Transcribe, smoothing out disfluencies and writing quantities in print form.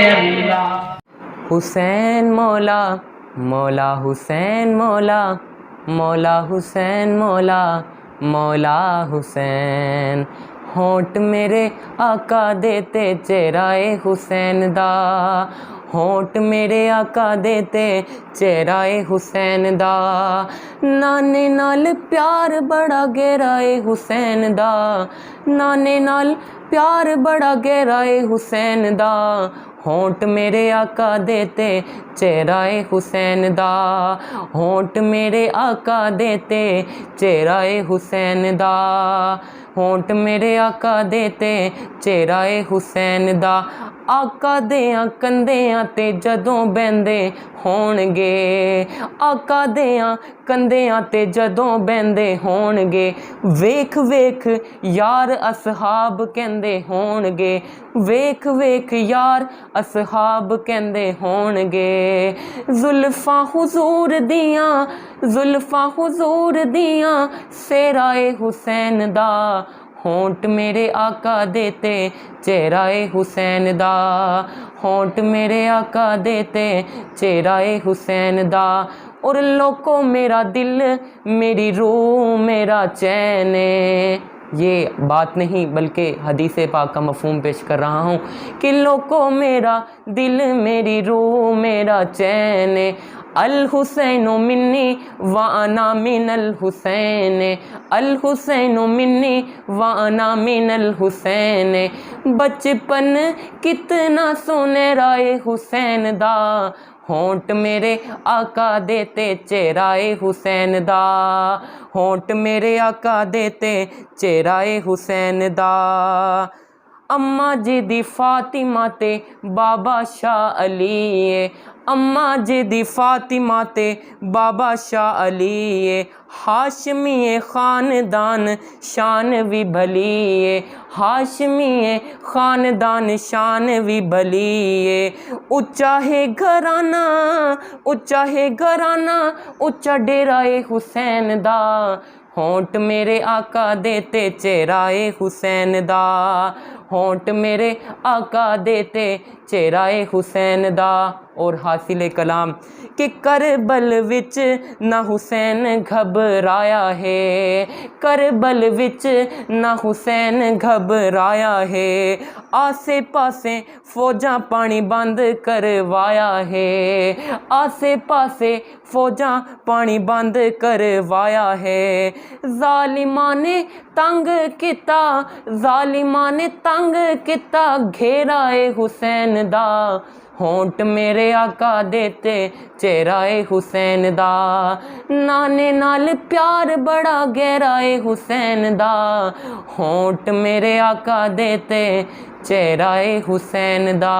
अल्लाह। हुसैन मौला मौला हुसैन मौला मौला हुसैन मौला मौला हुसैन। होंठ मेरे आका देते चेहराए हुसैन दा, होंठ मेरे आका देते चेहराए हुसैन दा। नाने नाल प्यार बड़ा गहराए हुसैन दा, नाने नाल प्यार बड़ा गहराए हुसैन दा। होंठ मेरे आका देते चेहराए हुसैन दा, होंठ मेरे आका देते चेहराए हुसैन दा। होंठ मेरे आका देते चेहराए हुसैन दा। आका देआं कंधेआं ते जदों बहंदे होणगे, आका देआं कंधेआं ते जदों बहंदे होणगे। वेख वेख यार असहाब कहंदे होणगे, वेख वेख यार असहाब कहंदे होणगे। जुल्फां हुजूर दियां जुल्फां हुजूर दियां सेहराए हुसैन दा। होंठ मेरे आका देते चेहराए हुसैन दा, होंठ मेरे आका देते चेहराए हुसैन दा। और लोको मेरा दिल मेरी रूह मेरा चैन। ये बात नहीं बल्कि हदीस पाक का मफ़हूम पेश कर रहा हूँ कि लोको मेरा दिल मेरी रूह मेरा चैन। अल हुसैनो मिन्नी व अना मिनल हुसैन, अल हुसैनो मिन्नी व अना मिनल हुसैन। बचपन कितना सुनहराए हुसैन दा, होंठ मेरे आका देते चेहराए हुसैन दा, होंठ मेरे आका देते चेहराए हुसैन दा। अम्मा जी दी फातिमा ते बाबा शाह अली, अम्मा जी दी फातिमा ते बाबा शाह अली। हाशमी ख़ानदान शान भी भली, हाशमी ख़ानदान शान भी भली। उच्चा है घराना उच्चा है घराना उच्चा डेराए हुसैन दा। होंठ मेरे आका देते चेहराए हुसैन दा, होंठ मेरे आका देते चेहराए हुसैन दा। और हासिल कलाम कि करबल विच ना हुसैन घबराया है, करबल विच ना हुसैन घबराया है। आसे पासे फौजां पानी बंद करवाया है, आसे पासे फौजां पानी बंद करवाया है। जालिमां ने तंग किता जालिमां ने तंग किता घेराए हुसैन दा। होंठ मेरे आका देते चेहराए हुसैन दा, नाने नाल प्यार बड़ा गहराए हुसैन दा। होंठ मेरे आका देते चेहराए हुसैन दा।